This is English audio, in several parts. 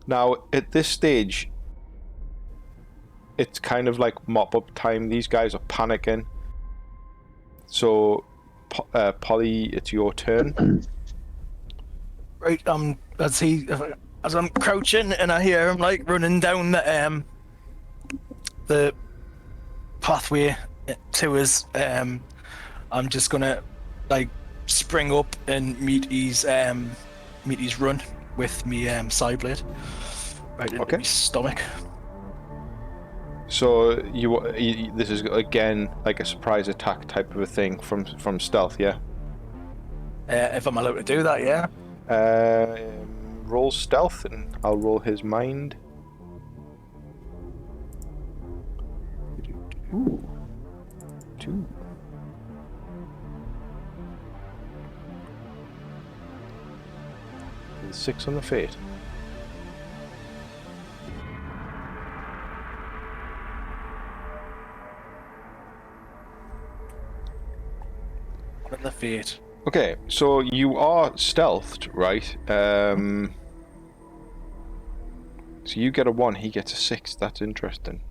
Now, at this stage, it's kind of like mop-up time. These guys are panicking. So, Polly, it's your turn. Right, as I'm crouching and I hear him like running down the pathway to us, I'm just gonna like spring up and meet his run with me side blade right into his stomach. So this is again like a surprise attack type of a thing from stealth, yeah. If I'm allowed to do that, yeah. Roll stealth, and I'll roll his mind. Ooh. 2. With 6 on the fate. On the fate. Okay, so you are stealthed, right? So you get a 1, he gets a 6. That's interesting.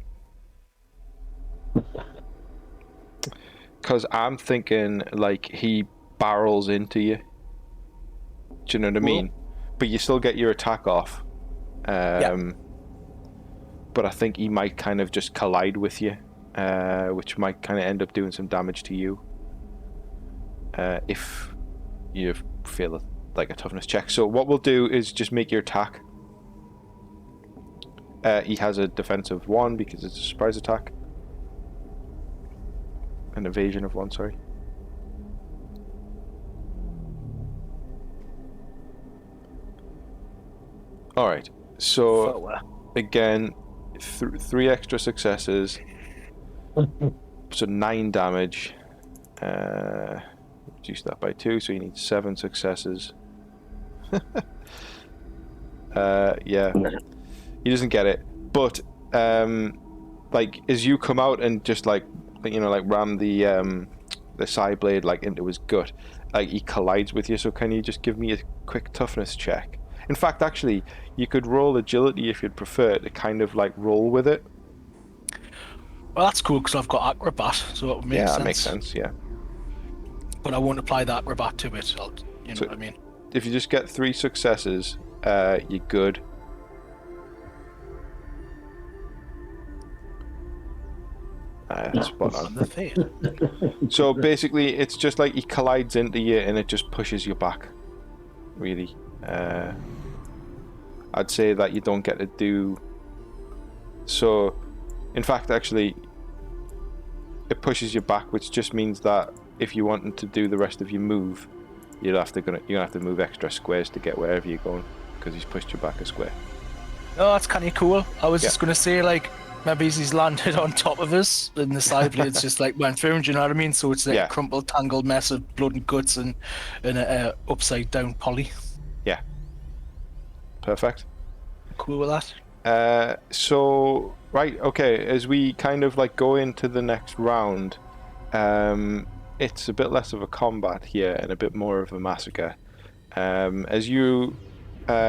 Because I'm thinking, like, he barrels into you. Do you know what I mean? But you still get your attack off. But I think he might kind of just collide with you, which might kind of end up doing some damage to you. If you feel like a toughness check. So what we'll do is just make your attack. He has a defensive 1 because it's a surprise attack. An evasion of 1, sorry. Alright, so again, 3 extra successes. So 9 damage. Reduce that by 2, so you need 7 successes. Yeah, he doesn't get it. But like as you come out and just like ram the side blade like into his gut, like he collides with you. So can you just give me a quick toughness check? In fact, actually, you could roll agility if you'd prefer to kind of like roll with it. Well, that's cool because I've got acrobat, so it makes sense. Yeah, that makes sense. Yeah. But I won't apply the acrobat to it. You know what I mean? If you just get 3 successes, you're good. Spot on. So basically, it's just like he collides into you and it just pushes you back. Really. I'd say that you don't get to do. So, in fact, actually, it pushes you back, which just means that if you wanted to do the rest of your move, you're gonna have to move extra squares to get wherever you're going because he's pushed you back a square. Oh, that's kind of cool. I was just gonna say like. Maybe he's landed on top of us and the side blades just like went through him, do you know what I mean? So it's like a crumpled, tangled mess of blood and guts and a upside down Polly. Yeah. Perfect. Cool with that. So, right, okay, as we kind of like go into the next round, it's a bit less of a combat here and a bit more of a massacre. As you,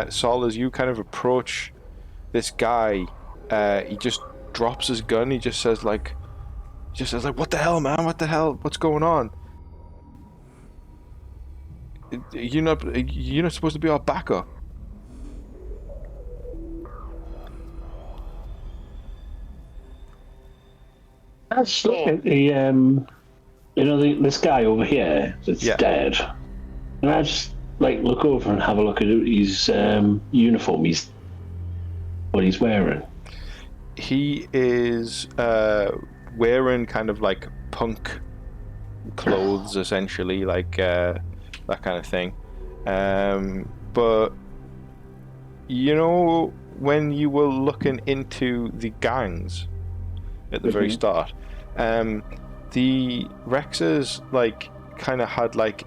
Sol, as you kind of approach this guy, he just drops his gun. He just says like, what the hell, man? What the hell? What's going on? You're not supposed to be our backup. I just look at the this guy over here that's dead, and I just like look over and have a look at his uniform. What he's wearing. He is wearing kind of like punk clothes, essentially, like that kind of thing. But you know, when you were looking into the gangs at the very start, the Rexes like kind of had like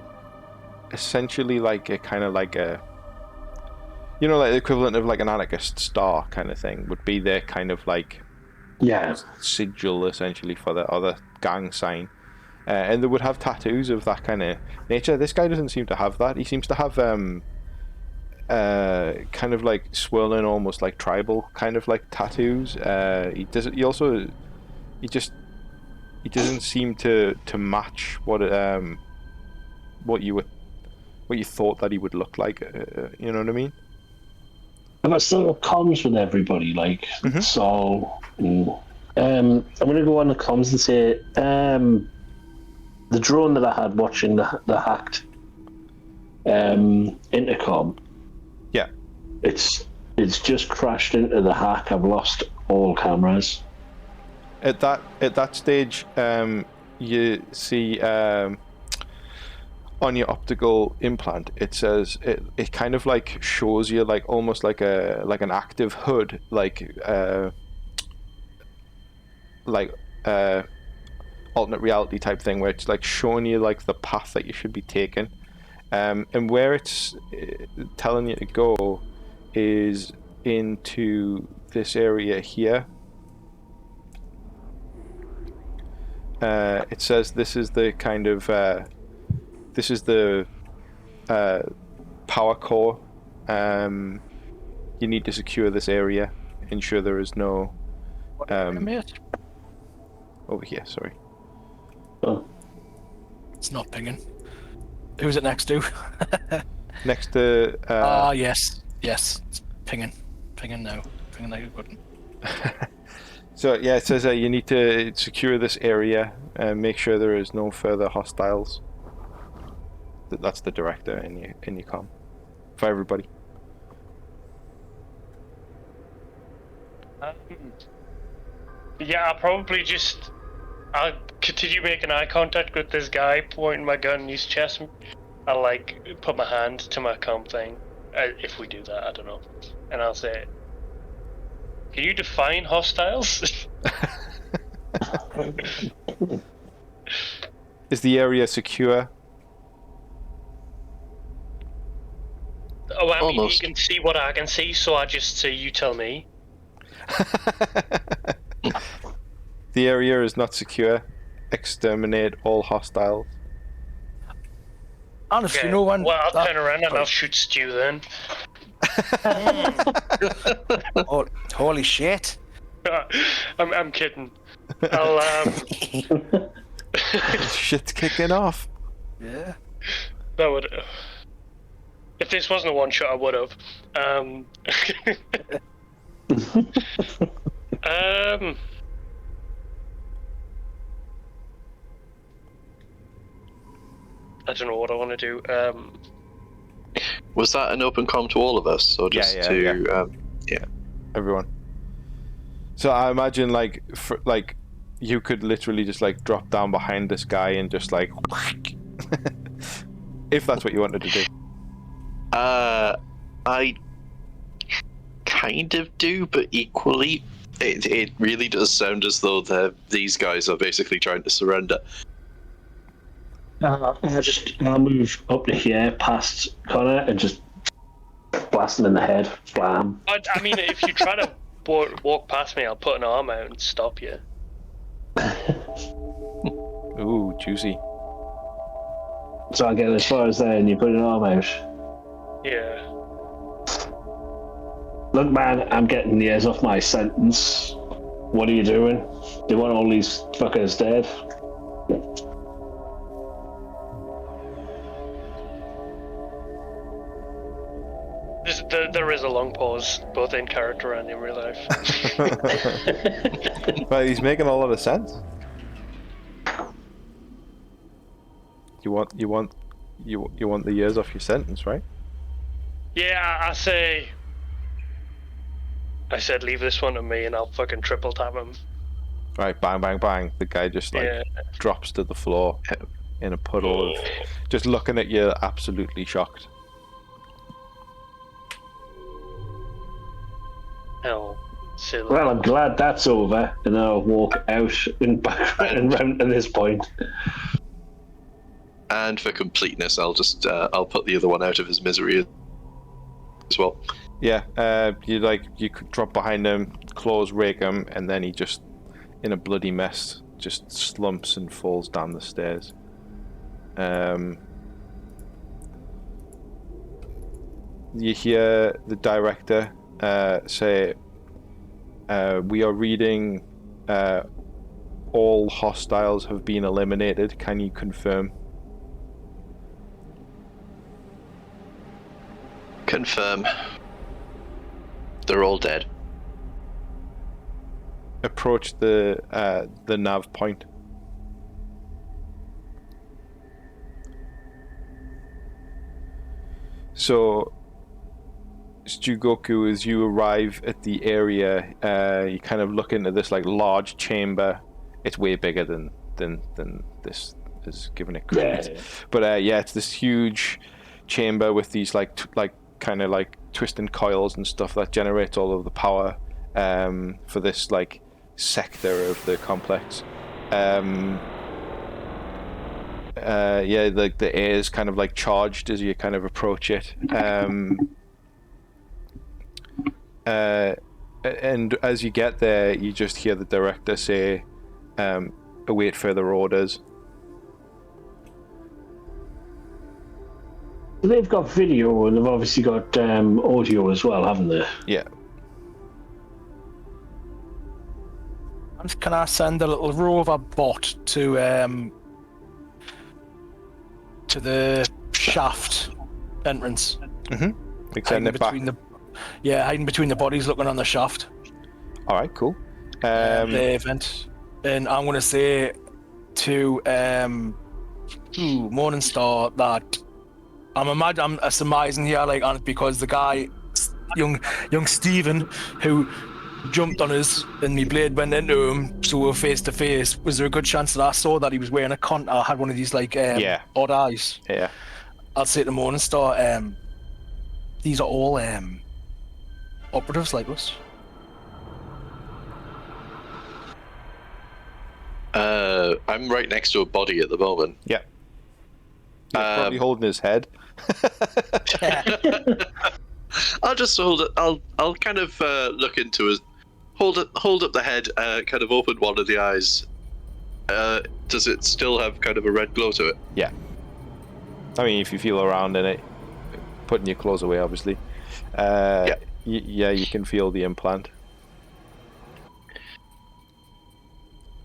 essentially like a kind of like a, you know, like the equivalent of like an anarchist star kind of thing would be their kind of like sigil essentially for the other gang sign, and they would have tattoos of that kind of nature. This guy doesn't seem to have that. He seems to have kind of like swirling, almost like tribal kind of like tattoos. He doesn't. He doesn't seem to match what you thought that he would look like. You know what I mean? And that still comms with everybody, like so. I'm gonna go on the comms and say the drone that I had watching the hacked intercom. Yeah. It's just crashed into the hack. I've lost all cameras. At that stage, you see on your optical implant, it says it kind of like shows you like almost like an active HUD, like alternate reality type thing, where it's like showing you like the path that you should be taking, and where it's telling you to go is into this area here. It says this is the kind of power core. You need to secure this area, ensure there is no over here, sorry. Oh. It's not pinging. Who's it next to? Next to yes, it's pinging now. Pinging like a button. So yeah, it says you need to secure this area and make sure there is no further hostiles. That's the director in your comm for everybody. Yeah, I'll probably I'll continue making eye contact with this guy, pointing my gun in his chest. I'll like put my hand to my comm thing, if we do that, I don't know, and I'll say, "Can you define hostiles?" Is the area secure? Oh, I mean, Almost. you can see what I can see, so I just say, "You tell me." The area is not secure. Exterminate all hostiles. Honestly, Okay. no one. Well, I'll turn around and I'll shoot Stu then. Oh, holy shit! I'm kidding. I'll Shit's kicking off. Yeah. that would. If this wasn't a one shot, I would have. I don't know what I want to do. Was that an open comm to all of us, or just yeah. Everyone. So I imagine like you could literally just like drop down behind this guy and just like whack. If that's what you wanted to do. I kind of do, but equally, it really does sound as though these guys are basically trying to surrender. I'll move up to here past Connor and just blast him in the head. Blam. I mean, if you try to walk past me, I'll put an arm out and stop you. Ooh, juicy. So I get as far as there and you put an arm out. Yeah. Look, man, I'm getting the ears off my sentence. What are you doing? Do you want all these fuckers dead? There is a long pause, both in character and in real life. But he's making a lot of sense. You want the years off your sentence, right? Yeah, I said leave this one to me and I'll fucking triple tap him. Right, bang, bang, bang. The guy just like drops to the floor in a puddle of just looking at you, absolutely shocked. Hell, silly. Well, I'm glad that's over, and then I'll walk out and back and round to this point. And for completeness, I'll just I'll put the other one out of his misery as well. Yeah, you could drop behind him, claws rake him, and then he just, in a bloody mess, just slumps and falls down the stairs. you hear the director say, "We are reading. All hostiles have been eliminated. Can you confirm?" Confirm. They're all dead. Approach the nav point. So, Stugoku, as you arrive at the area, you kind of look into this like large chamber. It's way bigger than this is giving it credit. Yeah. But yeah, it's this huge chamber with these like kind of like twisting coils and stuff that generates all of the power for this like sector of the complex. Yeah, the air is kind of like charged as you kind of approach it. And as you get there, you just hear the director say, await further orders. They've got video and they've obviously got audio as well, haven't they? Yeah. Can I send a little rover bot to the shaft entrance? Extend it back. Hiding between the bodies, looking on the shaft. All right, cool. The event, and I'm gonna say to Morningstar that I'm surmising here, like, and because the guy, young Stephen, who jumped on us and my blade went into him, so we were face to face. Was there a good chance that I saw that he was wearing a I had one of these like odd eyes? Yeah. I'll say to Morningstar, these are all operatives like us. I'm right next to a body at the moment. Yeah. He's probably holding his head. I'll just hold it. I'll kind of look into his. Hold up the head. Kind of open one of the eyes. Does it still have kind of a red glow to it? Yeah. I mean, if you feel around in it, putting your clothes away, obviously. Yeah. Yeah, you can feel the implant.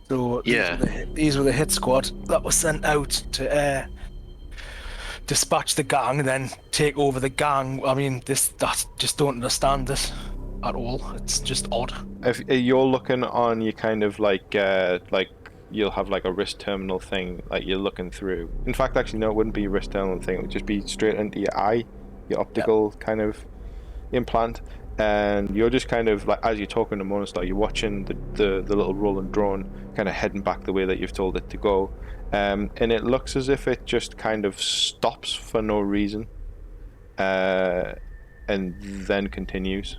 So these were the hit squad that was sent out to dispatch the gang, then take over the gang. I mean, that just don't understand this at all. It's just odd. If you're looking on, you kind of like you'll have like a wrist terminal thing, like you're looking through. In fact, actually, no, it wouldn't be a wrist terminal thing. It would just be straight into your eye, your optical kind of implant. And you're just kind of like, as you're talking to Morningstar, you're watching the little rolling drone kind of heading back the way that you've told it to go, and it looks as if it just kind of stops for no reason, and then continues.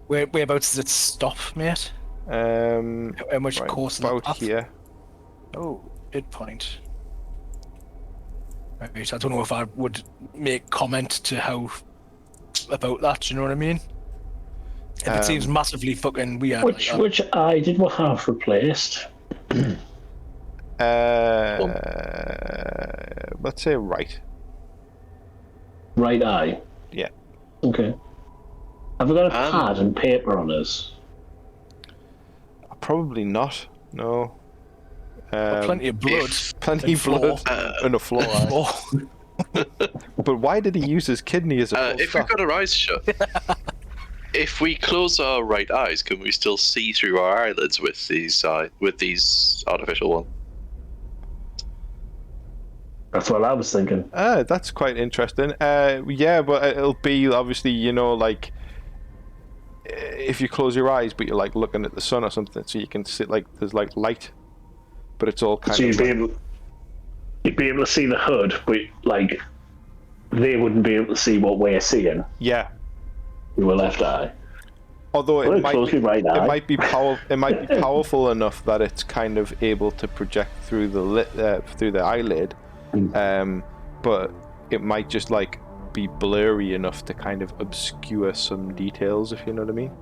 Whereabouts does it stop, mate? How much Right course in about here. Oh, hit point. Right, I don't know if I would make comment to how about that. Do you know what I mean? If it seems massively fucking weird. Which eye did we have replaced? Let's say right. Right eye. Yeah. Okay. Have we got a pad and paper on us? Probably not. No. Plenty of blood. Plenty of blood on the floor. But why did he use his kidney as a if we've got our eyes shut, if we close our right eyes, can we still see through our eyelids with these artificial ones? That's what I was thinking. That's quite interesting. Yeah, but it'll be obviously, like if you close your eyes, but you're like looking at the sun or something, so you can see like there's like light, but it's all kind of. You'd be able to see the hood, but like they wouldn't be able to see what we're seeing. Yeah. With our left eye. Although it might be right powerful enough that it's kind of able to project through the eyelid, but it might just like be blurry enough to kind of obscure some details, if you know what I mean.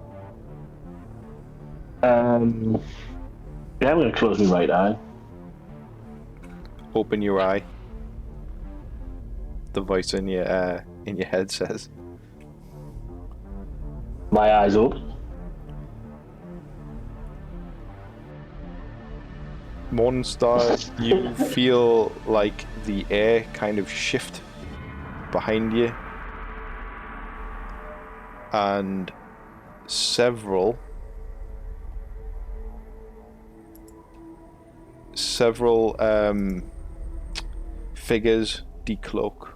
Yeah, I'm gonna close my right eye. Open your eye. The voice in your in your head says. My eyes up. Morningstar, you feel like the air kind of shift behind you, and several figures decloak.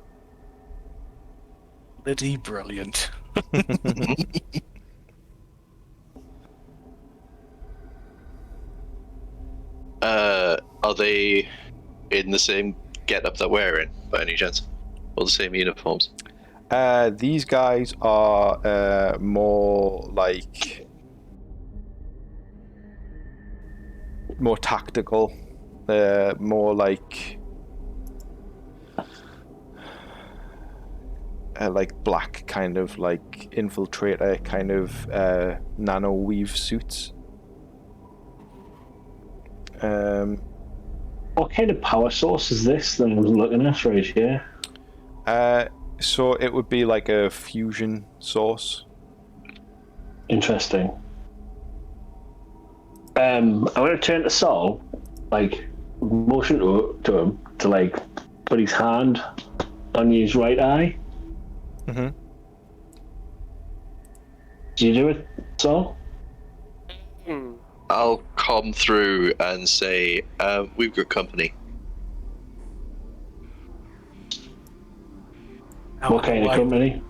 Bloody brilliant. Are they in the same get-up that we're in, by any chance? Or the same uniforms? These guys are more tactical, more like black kind of like infiltrator kind of nano weave suits. What kind of power source is this that I'm looking at right here? So it would be like a fusion source. Interesting. I'm going to turn to Saul, like, motion to him to, like, put his hand on his right eye. Mm-hmm. Do you do it, Saul? I'll come through and say, we've got company. What kind of company?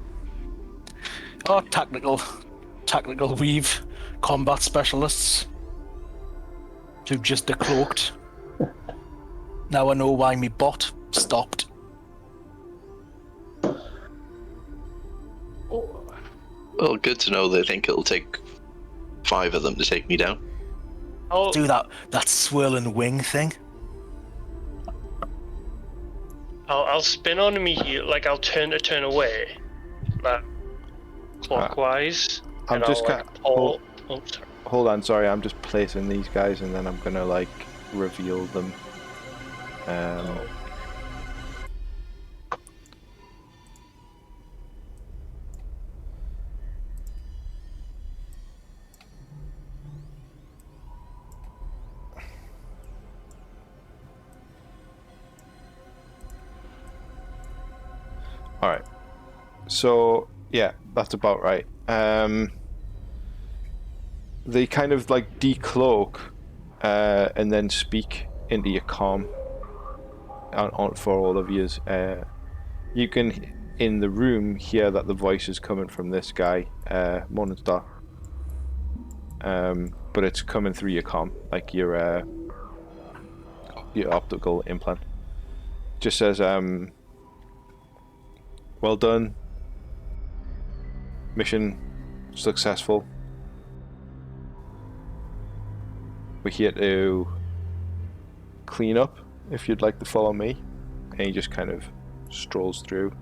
Oh, tactical weave combat specialists who just decloaked. Now I know why me bot stopped. Well, good to know they think it'll take 5 of them to take me down. Do that swirling wing thing. I'll spin on me here, like I'll turn away, like clockwise. I'm and just I'll, like, pull. Oh, sorry. Hold on, sorry, I'm just placing these guys and then I'm gonna like reveal them. Alright. So, yeah, that's about right. They kind of like decloak and then speak into your comm for all of yous. You can, in the room, hear that the voice is coming from this guy, Morningstar. But it's coming through your comm, like your optical implant. Just says, well done. Mission successful. We're here to clean up, if you'd like to follow me. And he just kind of strolls through.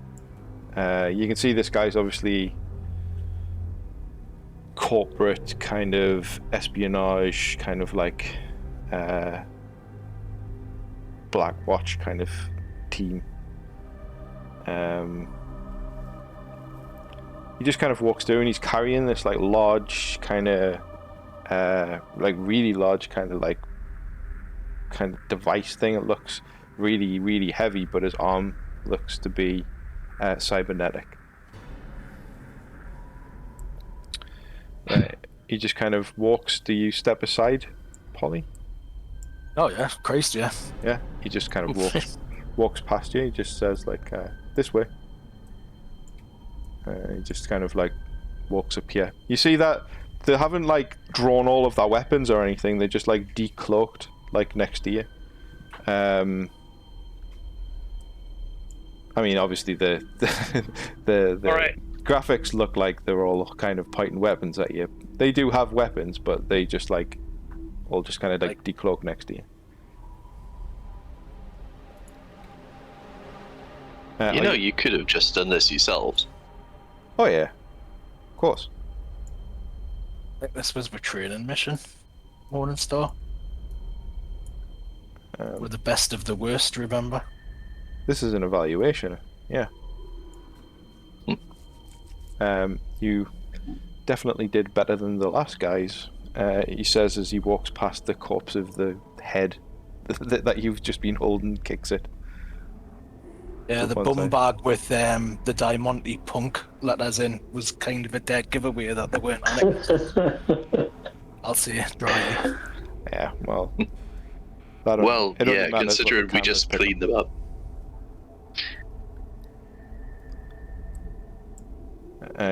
You can see this guy's obviously corporate kind of espionage, kind of like Black Watch kind of team. He just kind of walks through and he's carrying this like large kind of like really large kind of device thing. It looks really, really heavy, but his arm looks to be cybernetic. He just kind of walks. Do you step aside, Polly? Oh yeah, Christ, yeah. Yeah, he just kind of walks past you. He just says like, this way. He just kind of like walks up here. You see that they haven't like drawn all of their weapons or anything. They just like decloaked like next to you. I mean, obviously the Alright. graphics look like they're all kind of pointing weapons at you. They do have weapons, but they just like all just kind of like decloak next to you. You know, you could have just done this yourselves. Oh yeah, of course. I think this was my training mission, Morningstar. We're the best of the worst, remember? This is an evaluation, yeah. You definitely did better than the last guys, he says as he walks past the corpse of the head that you've just been holding, kicks it. Yeah, the bum bag with the Diamante Punk letters in was kind of a dead giveaway that they weren't on it. I'll say it dryly. Yeah, well. Considering we just cleaned them up.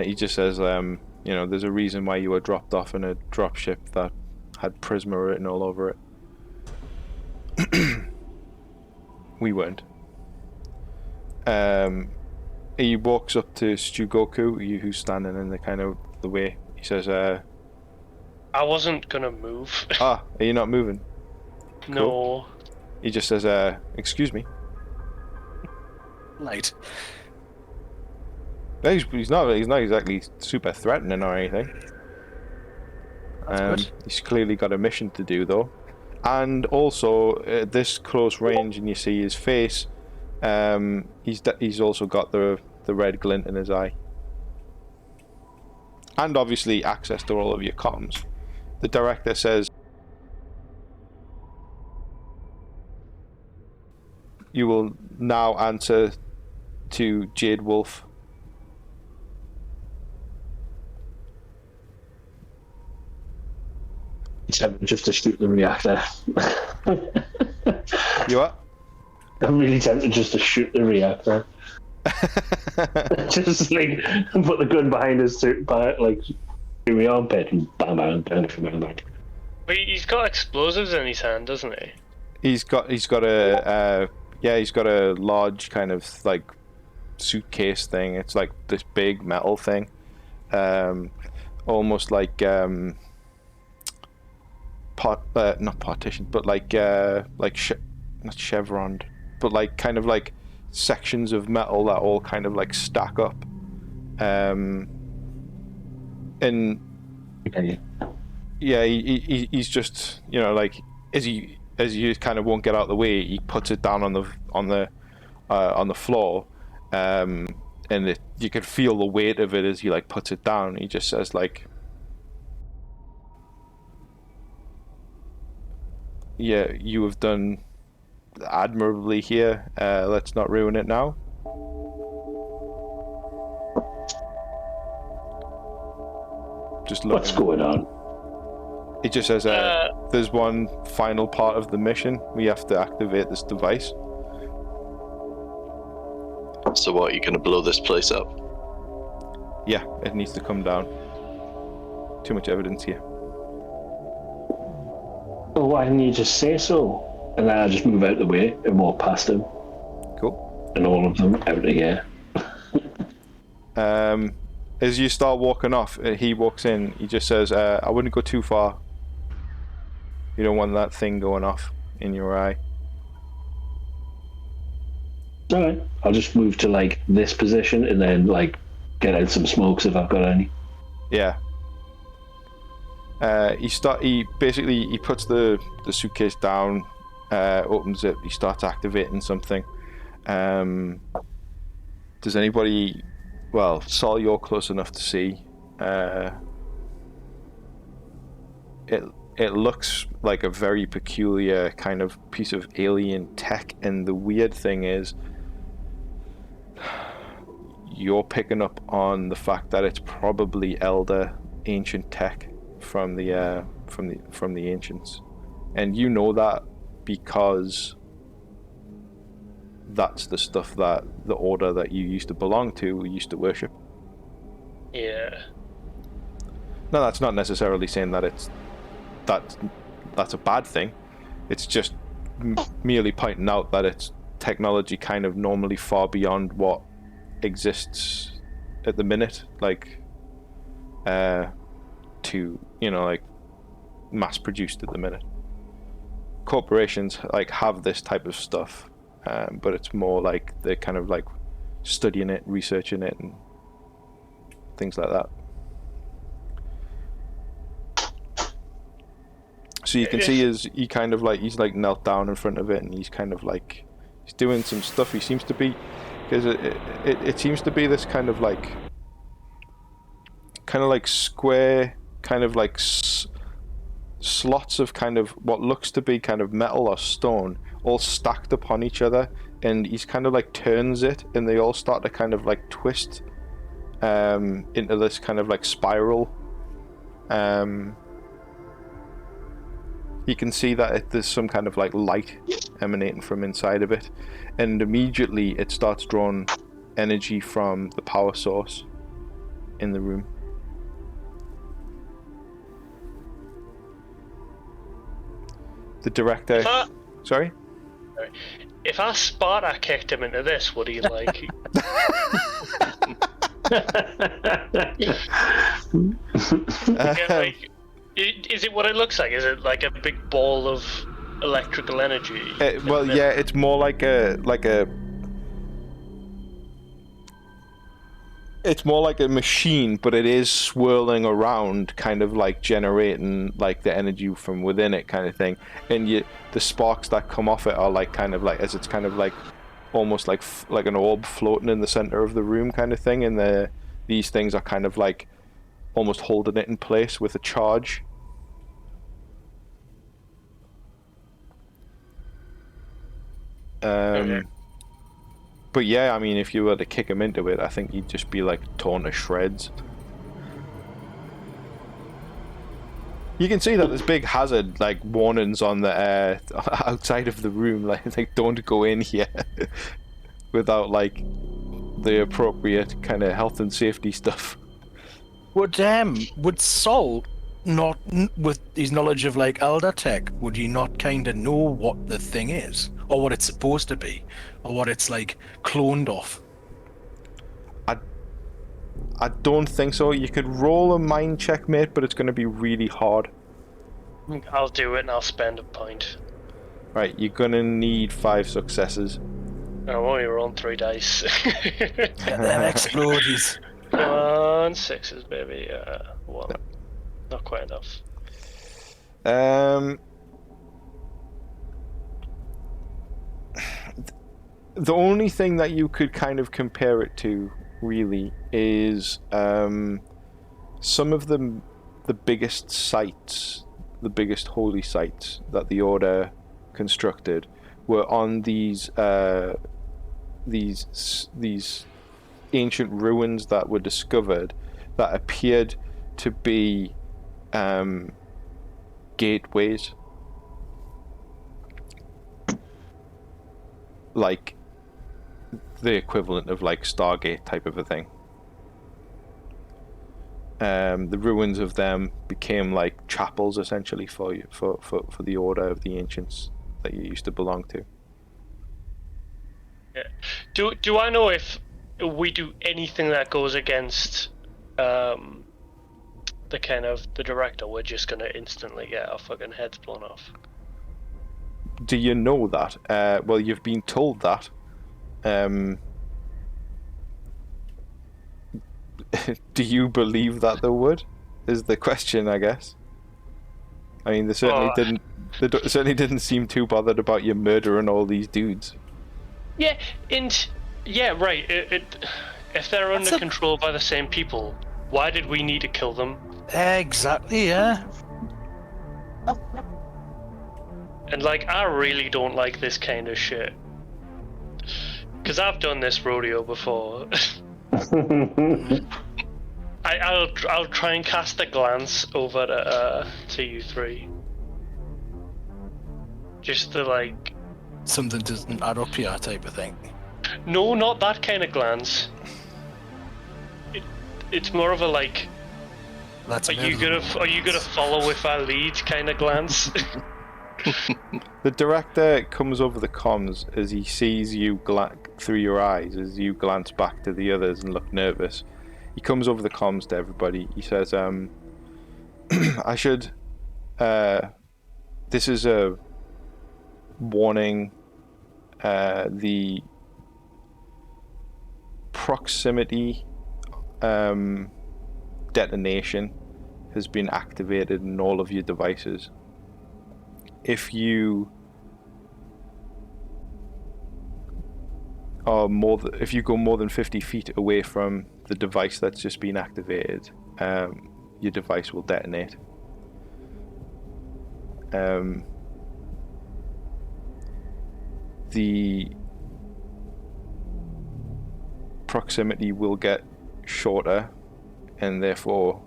He just says, there's a reason why you were dropped off in a dropship that had Prisma written all over it. We weren't. He walks up to Stugoku, who's standing in the way. He says, I wasn't gonna move. are you not moving? No. Cool. He just says, excuse me. Light. He's not exactly super threatening or anything. That's good. He's clearly got a mission to do though. And also at this close range and you see his face, he's also got the red glint in his eye. And obviously access to all of your comms. The director says, you will now answer to Jade Wolf. Just to shoot the reactor. You what? I'm really tempted just to shoot the reactor. Just like put the gun behind his suit, in my armpit and bam, bam. But he's got explosives in his hand, doesn't he? He's got a large kind of like suitcase thing. It's like this big metal thing, almost like not partition, but not chevroned, but like kind of like sections of metal that all kind of like stack up, and yeah, he's just like as you kind of won't get out of the way, he puts it down on the floor, and you can feel the weight of it as he like puts it down. He just says like, yeah, you have done admirably here. Let's not ruin it now. Just look. What's going on? It just says, there's one final part of the mission. We have to activate this device. So what, are you going to blow this place up? Yeah, it needs to come down. Too much evidence here. Well, why didn't you just say so? And then I'll just move out the way and walk past him. Cool. And all of them out of here. As you start walking off, he walks in. He just says, I wouldn't go too far. You don't want that thing going off in your eye. Alright, I'll just move to like this position and then like get out some smokes if I've got any. Yeah. He puts the suitcase down, opens it, he starts activating something. Does anybody, Sol, you're close enough to see. It looks like a very peculiar kind of piece of alien tech, and the weird thing is you're picking up on the fact that it's probably elder ancient tech from the ancients, and you know that because that's the stuff that the order that you used to belong to used to worship. Yeah. No, that's not necessarily saying that that's a bad thing. It's just merely pointing out that it's technology kind of normally far beyond what exists at the minute, like like mass produced at the minute. Corporations like have this type of stuff, but it's more like they're kind of like studying it, researching it, and things like that. So you can see as he kind of like, he's like knelt down in front of it, and he's kind of like, he's doing some stuff. He seems to be, because it seems to be this kind of like kind of like square, kind of like slots of kind of what looks to be kind of metal or stone, all stacked upon each other, and he's kind of like turns it, and they all start to kind of like twist into this kind of like spiral. You can see that there's some kind of like light emanating from inside of it, and immediately it starts drawing energy from the power source in the room. The director... Sorry? If I Sparta kicked him into this, would he like... Like, is it what it looks like? Is it like a big ball of electrical energy? Well, yeah, it's more like a it's more like a machine, but it is swirling around, kind of like generating like the energy from within it, kind of thing. And the sparks that come off it are like kind of like, as it's kind of like almost like an orb floating in the center of the room, kind of thing. And these things are kind of like almost holding it in place with a charge. Okay. But yeah, I mean, if you were to kick him into it, I think he'd just be like torn to shreds. You can see that there's big hazard like warnings on the outside of the room, like don't go in here without like the appropriate kind of health and safety stuff. Would Sol not, with his knowledge of like Elder Tech, would he not kind of know what the thing is, or what it's supposed to be, or what it's like cloned off? I don't think so. You could roll a mind check, mate, but it's going to be really hard. I'll do it and I'll spend a point. Right, you're going to need 5 successes. I'm only rolling 3 dice. Get them explodies. 1 6s, baby. 1. No. Not quite enough. The only thing that you could kind of compare it to, really, is some of the biggest sites, the biggest holy sites that the Order constructed were on these ancient ruins that were discovered that appeared to be gateways, like the equivalent of like Stargate type of a thing. The ruins of them became like chapels essentially for the Order of the Ancients that you used to belong to. Yeah. Do I know if we do anything that goes against the director, we're just gonna instantly get our fucking heads blown off? Do you know that? Well, you've been told that. Do you believe that they would? Is the question, I guess. I mean, they certainly didn't. They certainly didn't seem too bothered about you murdering all these dudes. Yeah, and yeah, right. If they're under control by the same people, why did we need to kill them? Exactly. Yeah. And like, I really don't like this kind of shit. Because I've done this rodeo before. I'll try and cast a glance over to you three. Just to like... Something doesn't add up here type of thing. No, not that kind of glance. It's more of a like... Are you gonna follow if I lead kind of glance? The director comes over the comms as he sees you through your eyes, as you glance back to the others and look nervous. He comes over the comms to everybody. He says, I should... this is a warning. The proximity detonation has been activated in all of your devices. If you are if you go more than 50 feet away from the device that's just been activated, your device will detonate. The proximity will get shorter, and therefore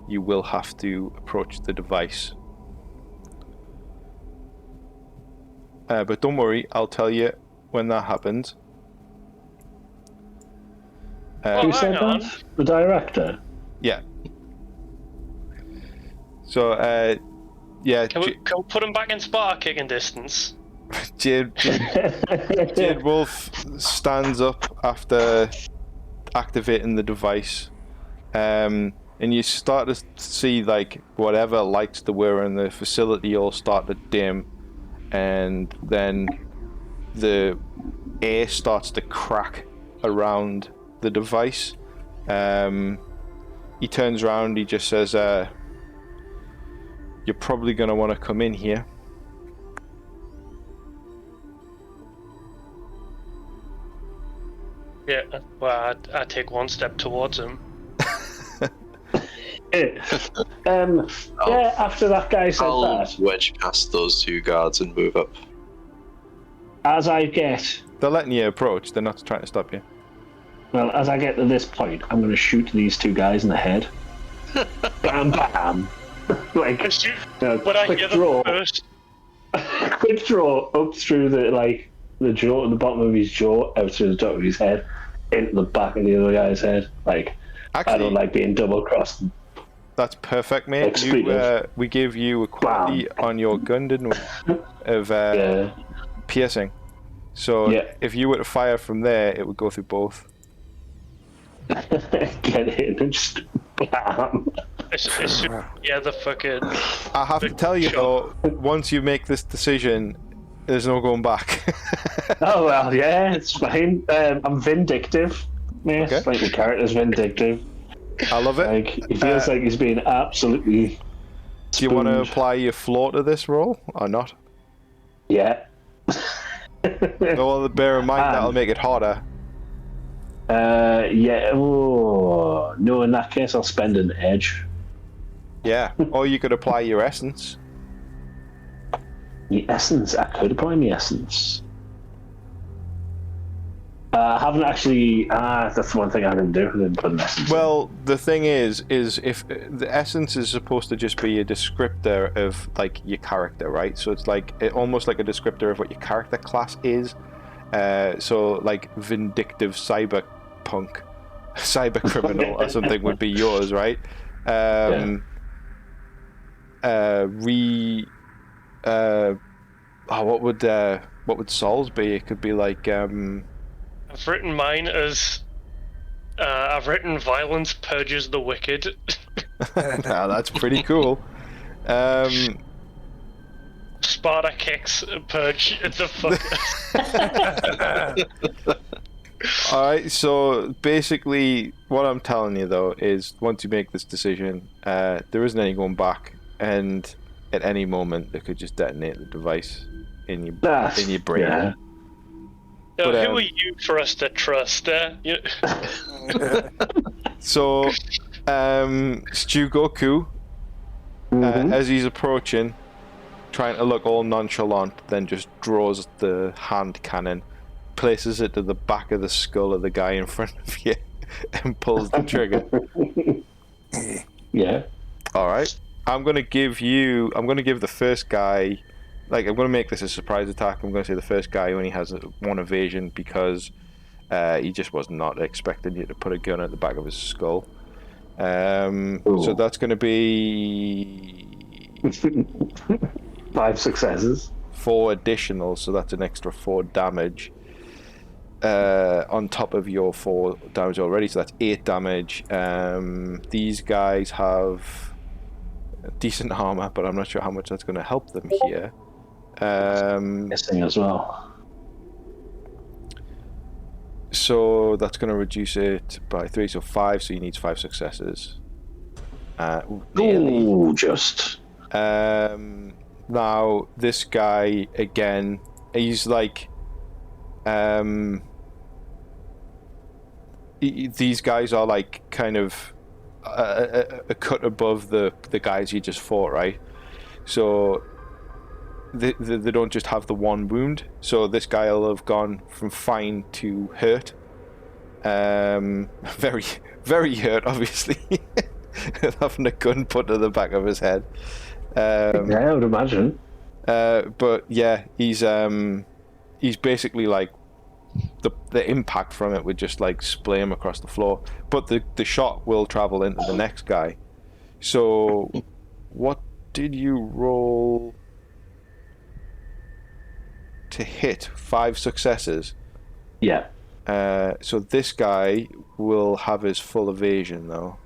you will have to approach the device. But don't worry, I'll tell you when that happens. Who said hang on. that? The director? Yeah. So, yeah. Can we put him back in Sparta kicking distance? Jade Wolf stands up after activating the device, and you start to see like whatever lights there were in the facility all start to dim, and then the air starts to crack around the device. He turns around, he just says, you're probably going to want to come in here. Yeah, well, I take one step towards him. Yeah, after that guy said I'll that, wedge past those two guards and move up. as I get, They're letting you approach, they're not trying to stop you. well, as I get to this point, I'm going to shoot these two guys in the head. Bam, bam. Like, But I quick hear draw. them first. Quick draw up through the jaw, the bottom of his jaw, out through the top of his head, into the back of the other guy's head. Like, I don't Actually, like being double crossed. that's perfect, mate. Expletive. We give you a quality on your gun, didn't we? Of Yeah. piercing. So Yeah. if you were to fire from there, it would go through both. Get in and just bam. Yeah, the fucking. I have to tell you though, once you make this decision, there's no going back. Oh well, yeah, it's fine. I'm vindictive. Yes, Okay. like the character's vindictive. I love it. Like he feels like he's being absolutely. Do you want to spooned. apply your floor to this roll or not? Yeah. Well, bear in mind that'll make it harder. Yeah. Oh no! In that case, I'll spend an edge. Yeah. Or you could apply your essence. The essence. I could apply my essence. I haven't actually. That's the one thing I didn't do. I didn't put an essence. Well, the thing is if the essence is supposed to just be a descriptor of like your character, right? So it's like almost like a descriptor of what your character class is. So like vindictive cyberpunk, cyber criminal or something would be yours, right? What would Saul's be? It could be like I've written mine as. I've written violence purges the wicked. Now that's pretty cool. Sparta kicks purge the fuckers. Alright, so basically what I'm telling you though is once you make this decision, there isn't any going back, and at any moment they could just detonate the device in your brain. Yeah. Now, But, who are you for us to trust? So Stu Goku, as he's approaching, trying to look all nonchalant, then just draws the hand cannon, places it to the back of the skull of the guy in front of you, and pulls the trigger. Yeah. Alright. I'm gonna give the first guy, like, I'm gonna make this a surprise attack. I'm gonna say the first guy only has one evasion because he just was not expecting you to put a gun at the back of his skull. So that's gonna be 5 successes. 4 additional, so that's an extra 4 damage on top of your 4 damage already, so that's 8 damage. These guys have decent armor, but I'm not sure how much that's going to help them here. Missing as well. So that's going to reduce it by 3, so 5, so he needs 5 successes. Nearly. Ooh, just. Now, this guy, again, he's like... these guys are like kind of a cut above the guys you just fought, right? So they don't just have the one wound. So this guy will have gone from fine to hurt. Very, very hurt, obviously. Having a gun put to the back of his head. Yeah, I would imagine. But yeah, he's basically like the impact from it would just like splay him across the floor. But the shot will travel into the next guy. So what did you roll to hit? 5 successes. Yeah. So this guy will have his full evasion though.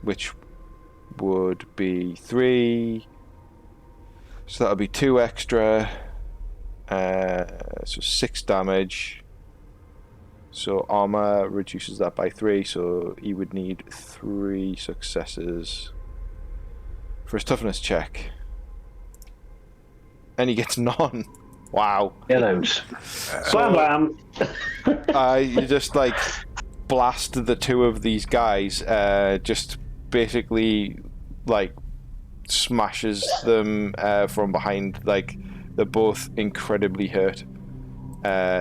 Which would be 3. So that'll be 2 extra. So 6 damage. So armor reduces that by 3, so he would need 3 successes for his toughness check. And he gets none. Wow. Get out. Blam blam. You just like blast the 2 of these guys, just basically like smashes them from behind. Like they're both incredibly hurt.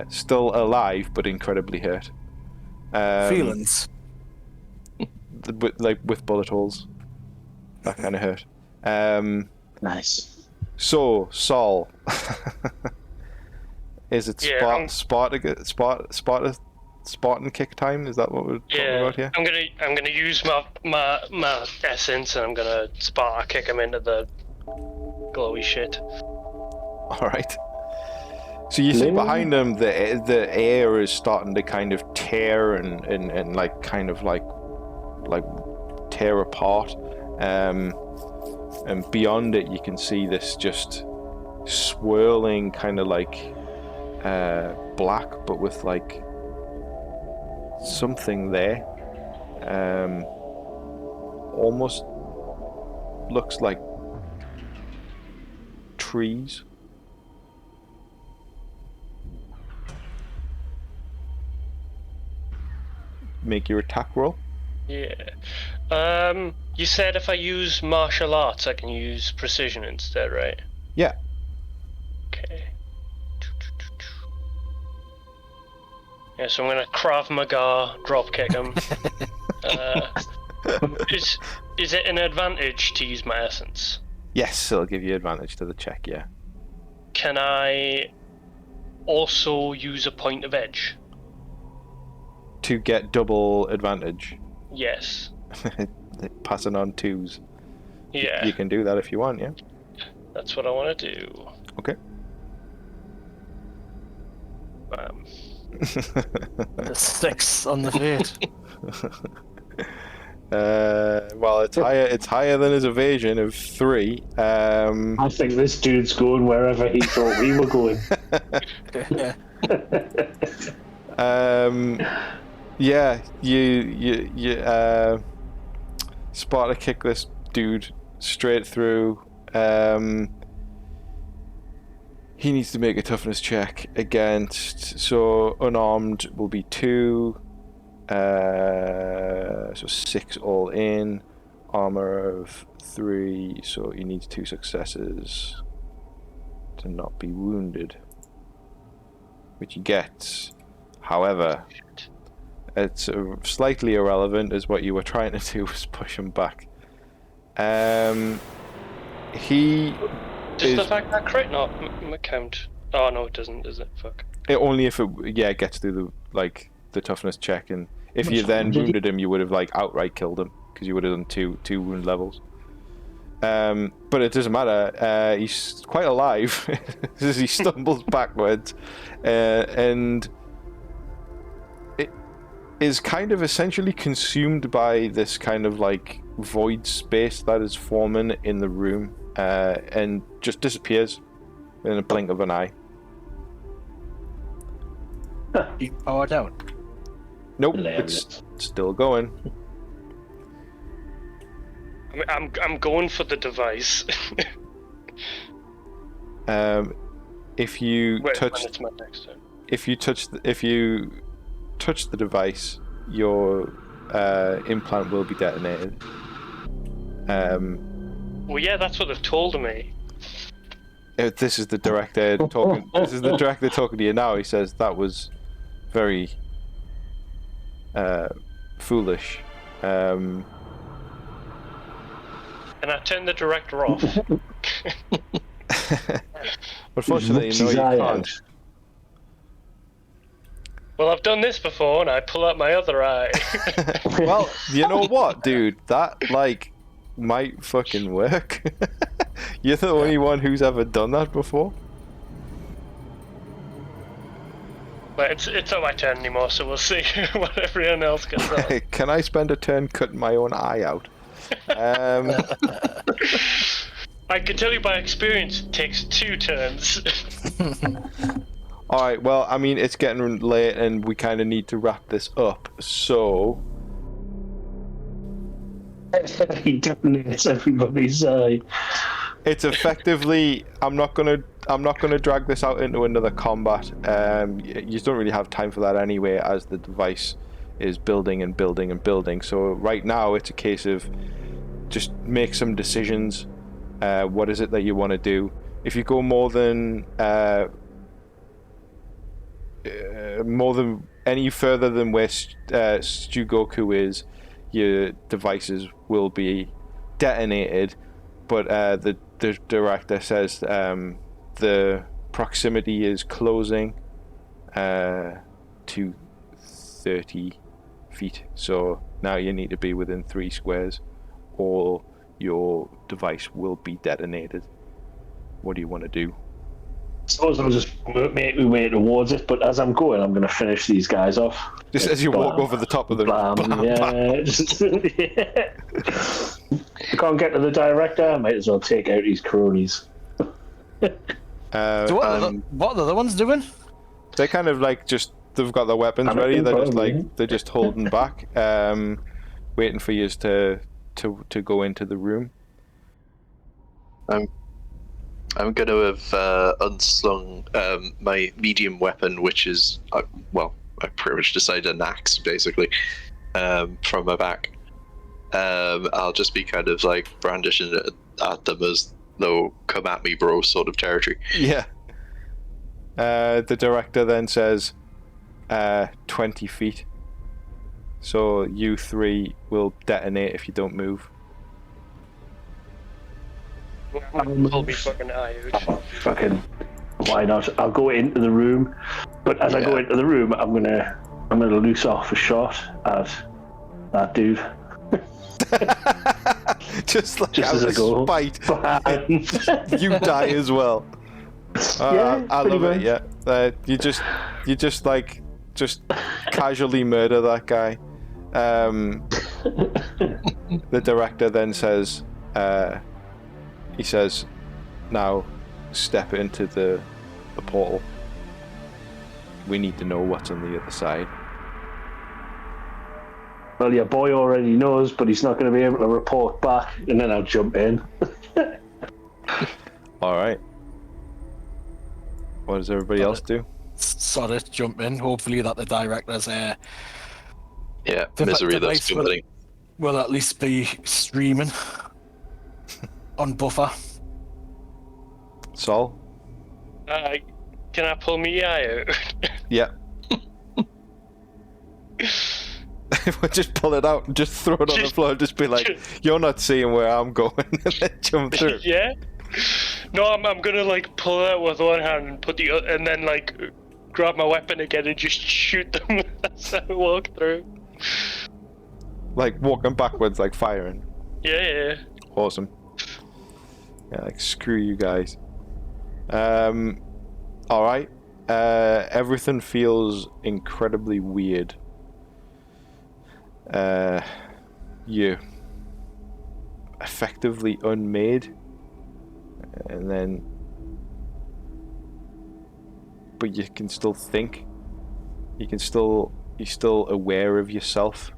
Still alive, but incredibly hurt. Feelings. With bullet holes. That kind of hurt. Nice. So, Saul. Is it Yeah, Spartan kick time? Is that what we're talking about here? I'm gonna use my essence, and I'm gonna Sparta kick him into the glowy shit. Alright. So you see behind him the air is starting to kind of tear and like kind of like tear apart. And beyond it you can see this just swirling kind of like black, but with like something there. Almost looks like trees. Make your attack roll. Yeah. You said if I use martial arts, I can use precision instead, right? Yeah. Okay. Yeah, so I'm gonna Krav Maga drop kick him. Is it an advantage to use my essence? Yes, it'll give you advantage to the check, yeah. Can I also use a point of edge? To get double advantage. Yes. Passing on 2s. Yeah. You can do that if you want, yeah? That's what I want to do. Okay. The 6 on the fate. Well, it's higher than his evasion of 3. I think this dude's going wherever he thought we were going. Yeah, you Sparta kick this dude straight through. He needs to make a toughness check against, so unarmed will be 2, so 6 all in, armor of 3, so he needs 2 successes to not be wounded, which he gets. However, it's slightly irrelevant, as what you were trying to do was push him back. Does the fact that crit not count? Oh no, it doesn't, does it? Fuck. Only if it gets through the toughness check, and if you then wounded him, you would have like outright killed him because you would have done two wound levels. But it doesn't matter. He's quite alive as he stumbles backwards, and it is kind of essentially consumed by this kind of like void space that is forming in the room, and just disappears in a blink of an eye. You powered out. Nope, Hilarious. it's still going. I'm going for the device. If you Wait, touch, when it's my next turn. if you touch the device, your implant will be detonated. Well, yeah, that's what they've told me. This is the director talking. This is the director talking to you now. He says that was very foolish. Can I turn the director off? Unfortunately, no, you can't. Well, I've done this before, and I pull out my other eye. Well, you know what, dude? That, like, might fucking work. You're the only one who's ever done that before. But it's not my turn anymore, so we'll see what everyone else gets on. Can I spend a turn cutting my own eye out? I can tell you by experience, it takes 2 turns. Alright, well, I mean, it's getting late and we kind of need to wrap this up, so... He detonates everybody's eye. It's effectively... I'm not gonna drag this out into another combat. You don't really have time for that anyway, as the device is building and building and building. So right now, it's a case of just make some decisions. What is it that you want to do? If you go more than any further than where Stu Goku is, your devices will be detonated. But the director says the proximity is closing to 30 feet. So now you need to be within 3 squares, or your device will be detonated. What do you want to do? I suppose I'll just make my way towards it, but as I'm going, I'm going to finish these guys off. Just as you walk over the top of the... Blam, yeah. Yeah. I can't get to the director, I might as well take out these cronies. So what are the other ones doing? They kind of like just... They've got their weapons ready, they're just like... They're just holding back, waiting for you to go into the room. I'm going to have unslung my medium weapon, which is, I pretty much decided an axe, basically, from my back. I'll just be kind of like brandishing it at them as though come at me, bro, sort of territory. Yeah. The director then says 20 feet. So you 3 will detonate if you don't move. Pull me fucking eye out. Fucking, why not? I'll go into the room, but as I go into the room, I'm gonna loose off a shot at that dude. just as I go. Spite, you die as well. I love it. Yeah, you just casually murder that guy. The director then says. He says, now step into the portal. We need to know what's on the other side. Well, your boy already knows, but he's not going to be able to report back, and then I'll jump in. Alright. What does everybody else do? Sod it, jump in. Hopefully that the director's misery that's coming. Will at least be streaming on buffer. Sol? Can I pull me eye out? Yeah. We'll just pull it out and just throw it on the floor and just be like, you're not seeing where I'm going, and then jump through. Yeah? No, I'm gonna like pull it out with one hand and put and then like grab my weapon again and just shoot them as I walk through. Like walking backwards, like firing. Yeah. Awesome. Yeah, like screw you guys. Alright. Everything feels incredibly weird. You're effectively unmade. And then... But you can still think. You're still aware of yourself.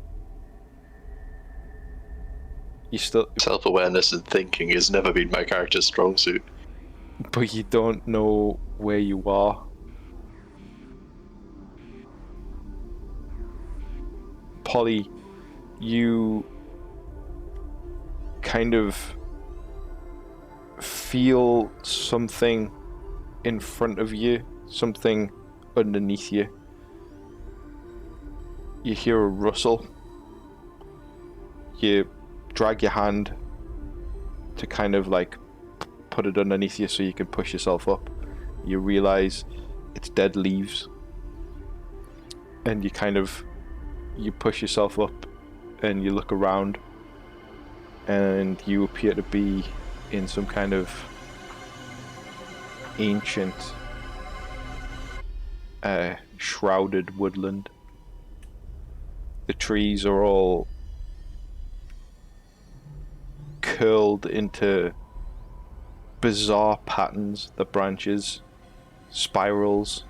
Self-awareness and thinking has never been my character's strong suit. But you don't know where you are. Polly, you kind of feel something in front of you, something underneath you. You hear a rustle. You drag your hand to kind of like put it underneath you so you can push yourself up. You realize it's dead leaves, and you push yourself up and you look around, and you appear to be in some kind of ancient shrouded woodland. The trees are all curled into bizarre patterns, the branches, spirals.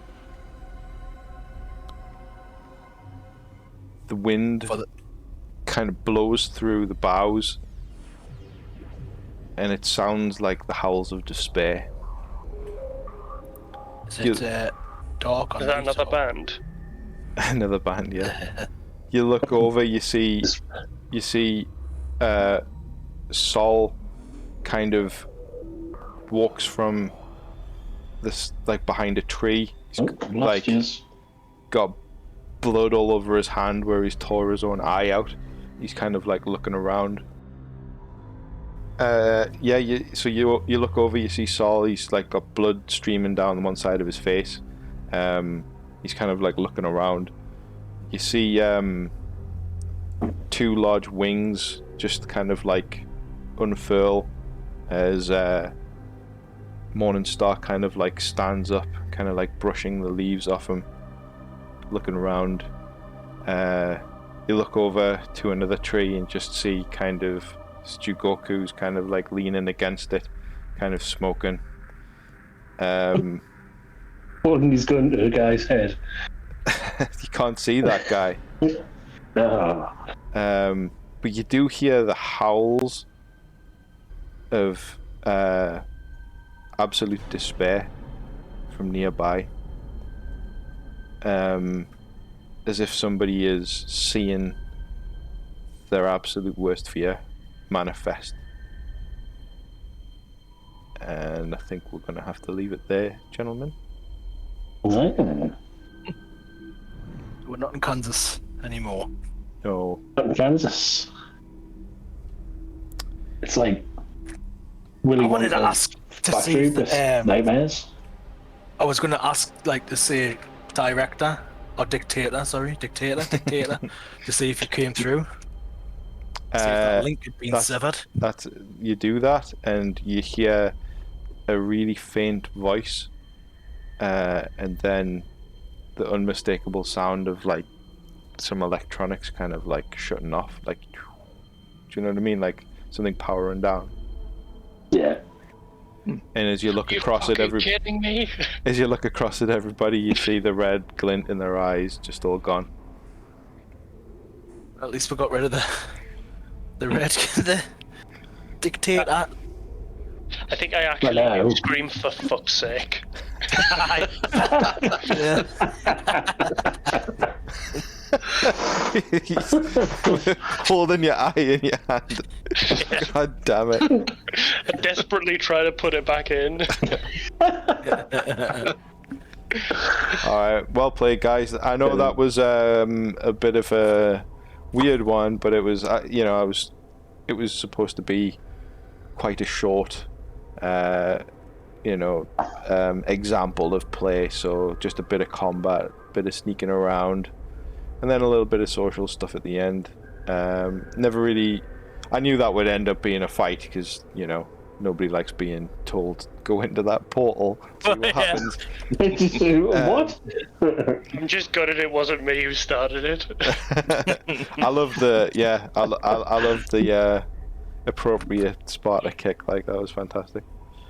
The wind kind of blows through the boughs, and it sounds like the howls of despair. Is it dark on Is that night, another or- band? Another band, yeah. You look over, you see Sol kind of walks from this, like, behind a tree. He's like got blood all over his hand where he's tore his own eye out. He's kind of like looking around. So you look over, you see Sol. He's like got blood streaming down one side of his face. He's kind of like looking around. You see two large wings just kind of like unfurl as Morningstar kind of like stands up, kind of like brushing the leaves off him, looking around. You look over to another tree and just see kind of Stugoku's kind of like leaning against it, kind of smoking. Holding his gun to the guy's head. You can't see that guy. No. But you do hear the howls of absolute despair from nearby. As if somebody is seeing their absolute worst fear manifest. And I think we're going to have to leave it there, gentlemen. No. We're not in Kansas anymore. No. Not in Kansas. It's like Willy I wanted to Wonka's ask to see factory if with the, nightmares. I was going to ask, like, to say director or dictator, to see if you came through. See if that link had been severed. You do that, and you hear a really faint voice, and then the unmistakable sound of like some electronics kind of like shutting off, like, do you know what I mean? Like something powering down. Yeah. And as you look You across at fucking kidding me? as you look across at everybody, you see the red glint in their eyes just all gone. At least we got rid of the red, the dictator. I think I actually Hello. screamed for fuck's sake. Yeah. Holding your eye in your hand. God damn it. I desperately try to put it back in. Alright, well played, guys. I know that was a bit of a weird one, but it was, it was supposed to be quite a short, example of play. So just a bit of combat, a bit of sneaking around, and then a little bit of social stuff at the end. Never really. I knew that would end up being a fight because nobody likes being told go into that portal. See what happens. What? I'm just gutted it wasn't me who started it. I love the I love the appropriate Sparta kick. Like, that was fantastic.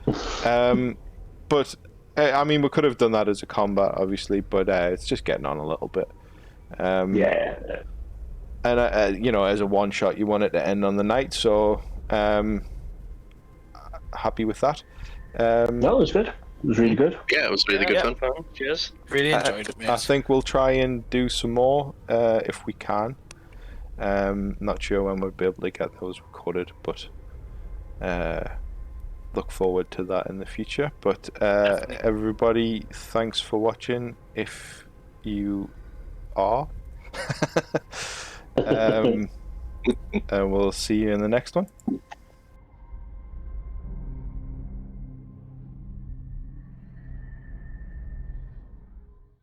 But I mean, we could have done that as a combat, obviously, but it's just getting on a little bit. Yeah. And as a one shot, you want it to end on the night, so happy with that. No, it was good. It was really good. Yeah, it was really good fun. Cheers. Really enjoyed it, mate. I think we'll try and do some more if we can. Not sure when we'll be able to get those recorded, but look forward to that in the future. But everybody, thanks for watching. If you are, and we'll see you in the next one.